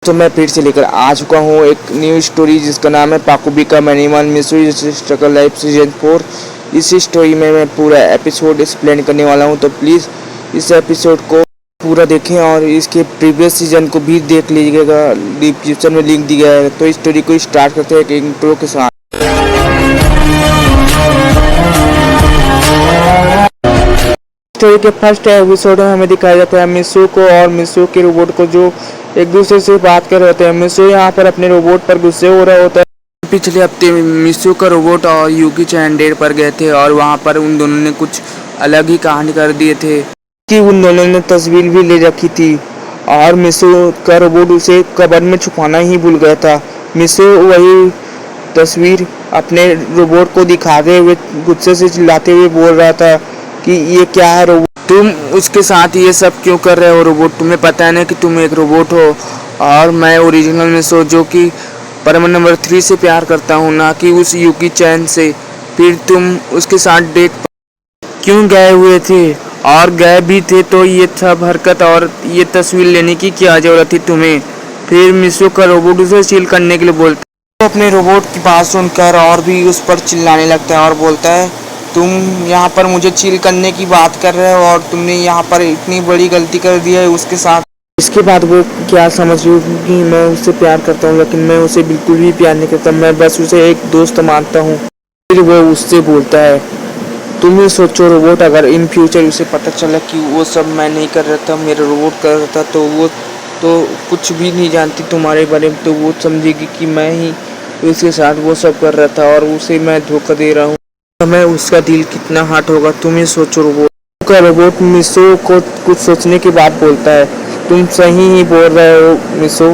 तो मैं फिर से लेकर आ चुका हूँ एक न्यू स्टोरी जिसका नाम है पाकुबिका मैनिमल मिस्ट्री स्ट्रगल लाइफ सीजन 4। इस स्टोरी में मैं पूरा एपिसोड एक्सप्लेन करने वाला हूँ, तो प्लीज़ इस एपिसोड को पूरा देखें और इसके प्रीवियस सीजन को भी देख लीजिएगा। डिस्क्रिप्शन में लिंक दिया है। तो इस स्टोरी को स्टार्ट करते हैं एक इंट्रो के साथ। स्टोरी के फर्स्ट एपिसोड में हमें दिखाया जाता है मिसू को और मिसू के रोबोट को जो एक दूसरे से बात कर रहे होते हैं। मिसू यहाँ पर अपने रोबोट पर गुस्से हो रहा होता है। पिछले हफ्ते मिसू का रोबोट और यूकी चैन डेट पर गए थे और वहाँ पर उन दोनों ने कुछ अलग ही कहानी कर दिए थे कि उन दोनों ने तस्वीर भी ले रखी थी और मिसू का रोबोट उसे कबर्ड में छुपाना ही भूल गया था। मिसू वही तस्वीर अपने रोबोट को दिखाते हुए गुस्से से चिल्लाते हुए बोल रहा था कि ये क्या है रोबोट, तुम उसके साथ ये सब क्यों कर रहे हो रोबोट, तुम्हें पता है ना कि तुम एक रोबोट हो और मैं ओरिजिनल मिसू जो कि परम नंबर 3 से प्यार करता हूँ, ना कि उस यूकी चैन से। फिर तुम उसके साथ डेट क्यों गए हुए थे, और गए भी थे तो ये सब हरकत और ये तस्वीर लेने की क्या जरूरत थी तुम्हें। फिर मिसू का रोबोट उसे चिल करने के लिए बोलता है। तो अपने रोबोट की बात सुनकर और भी उस पर चिल्लाने लगता है और बोलता है तुम यहाँ पर मुझे चिल करने की बात कर रहे हो और तुमने यहाँ पर इतनी बड़ी गलती कर दी है उसके साथ। इसके बाद वो क्या समझ रही हूँ कि मैं उससे प्यार करता हूँ, लेकिन मैं उसे बिल्कुल भी प्यार नहीं करता, मैं बस उसे एक दोस्त मानता हूँ। फिर वो उससे बोलता है तुम ही सोचो रोबोट, अगर इन फ्यूचर उसे पता चला कि वो सब मैं नहीं कर रहा था, मेरा रोबोट कर रहा था, तो वो तो कुछ भी नहीं जानती तुम्हारे बारे में, तो वो समझेगी कि मैं ही उसके साथ वो सब कर रहा था और उसे मैं धोखा दे रहा हूँ। मैं उसका दिल कितना हार्ट होगा, तुम ही सोचो रोबोट। का रोबोट मिसू को कुछ सोचने के बाद बोलता है तुम सही ही बोल रहे हो मिसू,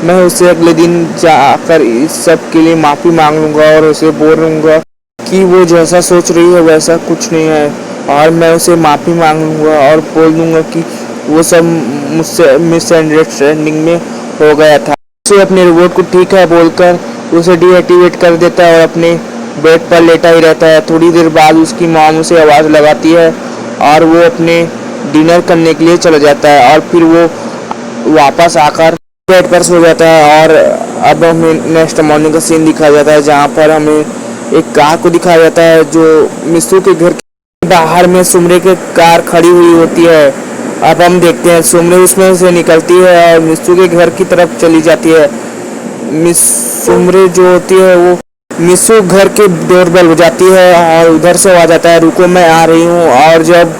मैं उसे अगले दिन जाकर इस सब के लिए माफ़ी मांग लूँगा और उसे बोलूँगा कि वो जैसा सोच रही है वैसा कुछ नहीं है, और मैं उसे माफ़ी मांग लूँगा और बोल दूँगा कि वो सब मुझसे मिसअंडरस्टैंडिंग में हो गया था। उसे अपने रोबोट को ठीक है बोलकर उसे डीएक्टिवेट कर देता है और अपने बेड पर लेटा ही रहता है। थोड़ी देर बाद उसकी मॉम उसे आवाज़ लगाती है और वो अपने डिनर करने के लिए चला जाता है और फिर वो वापस आकर बेड पर सो जाता है। और अब हमें नेक्स्ट मॉर्निंग का सीन दिखाया जाता है जहाँ पर हमें एक कार को दिखाया जाता है जो मिसू के घर के बाहर में सुमरे की कार खड़ी हुई होती है। अब हम देखते हैं सुमरे उसमें से निकलती है और मिसू के घर की तरफ चली जाती है। सुमरे जो होती है वो मिसू घर के डोरबेल बजाती है और उधर से आ जाता है रुको मैं आ रही हूँ। और जब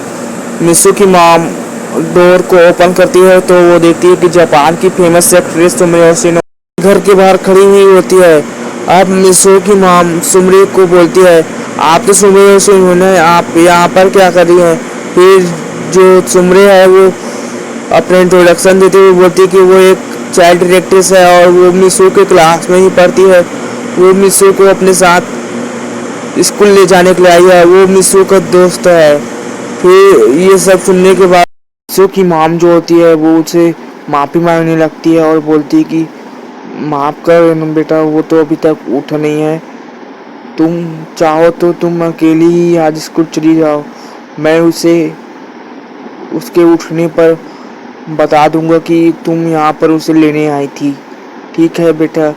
मिसू की मॉम डोर को ओपन करती है तो वो देखती है कि जापान की फेमस एक्ट्रेस सुमरे योशिनो घर के बाहर खड़ी हुई होती है। अब मिसू की मॉम सुमरे को बोलती है आप तो सुमरे योशिनो है, आप यहाँ पर क्या कर रही हैं। फिर जो सुमरे है वो अपने इंट्रोडक्शन देते हुए बोलती है कि वो एक चाइल्ड डायरेक्ट्रेस है और वो मिसू के क्लास में ही पढ़ती है, वो मिसू को अपने साथ स्कूल ले जाने के लिए आई है, वो मिसू का दोस्त है। फिर ये सब सुनने के बाद मिसू की मॉम जो होती है वो उसे माफ़ी मांगने लगती है और बोलती है कि माफ़ कर बेटा, वो तो अभी तक उठा नहीं है, तुम चाहो तो तुम अकेली ही आज स्कूल चली जाओ, मैं उसे उसके उठने पर बता दूंगा कि तुम यहाँ पर उसे लेने आई थी, ठीक है बेटा।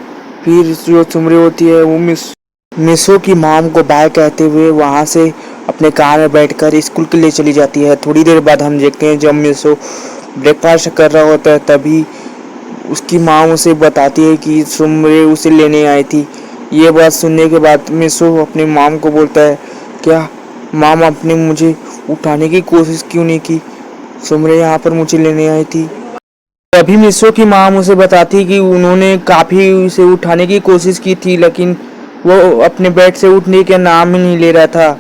फिर जो सुमरे होती है वो मिसू की मॉम को बाय कहते हुए वहाँ से अपने कार में बैठकर स्कूल के लिए चली जाती है। थोड़ी देर बाद हम देखते हैं जब मिसू ब्रेकफास्ट कर रहा होता है तभी उसकी मॉम उसे बताती है कि सुमरे उसे लेने आई थी। ये बात सुनने के बाद मिसू अपनी मॉम को बोलता है क्या मॉम आपने मुझे उठाने की कोशिश क्यों नहीं की, सुमरे यहाँ पर मुझे लेने आई थी। तभी मिसू की माम उसे बताती कि उन्होंने काफ़ी उसे उठाने की कोशिश की थी लेकिन वो अपने बेड से उठने का नाम ही नहीं ले रहा था,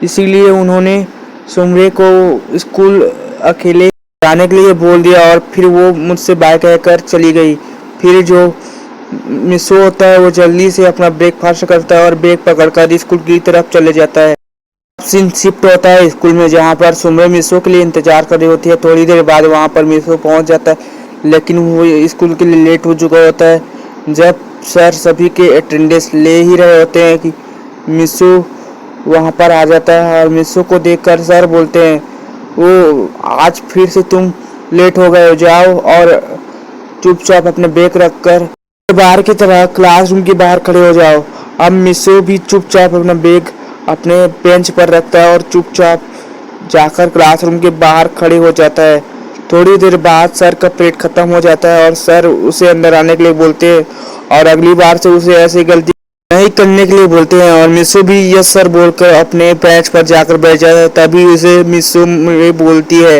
इसीलिए उन्होंने सुमरे को स्कूल अकेले जाने के लिए बोल दिया और फिर वो मुझसे बाय कहकर चली गई। फिर जो मिसू होता है वो जल्दी से अपना ब्रेकफास्ट करता है और बैग पकड़कर स्कूल की तरफ चले जाता है। सीन शिफ्ट होता है स्कूल में जहाँ पर सुमरे मिसू के लिए इंतजार कर रही होती है। थोड़ी देर बाद वहाँ पर मिसू पहुँच जाता है लेकिन वो स्कूल के लिए लेट हो चुका होता है। जब सर सभी के अटेंडेंस ले ही रहे होते हैं कि मिसू वहाँ पर आ जाता है और मिसू को देखकर सर बोलते हैं वो आज फिर से तुम लेट हो गए हो, जाओ और चुपचाप अपने बैग रखकर बाहर की तरह क्लासरूम के बाहर खड़े हो जाओ। अब मिसू भी चुपचाप अपना बैग अपने बेंच पर रखता है और चुपचाप जाकर क्लासरूम के बाहर खड़े हो जाता है। थोड़ी देर बाद सर का पीरियड खत्म हो जाता है और सर उसे अंदर आने के लिए बोलते हैं और अगली बार से उसे ऐसी गलती नहीं करने के लिए बोलते हैं और मिसू भी यस सर बोलकर अपने बेंच पर जाकर बैठ जाता है। तभी उसे मिसू बोलती है,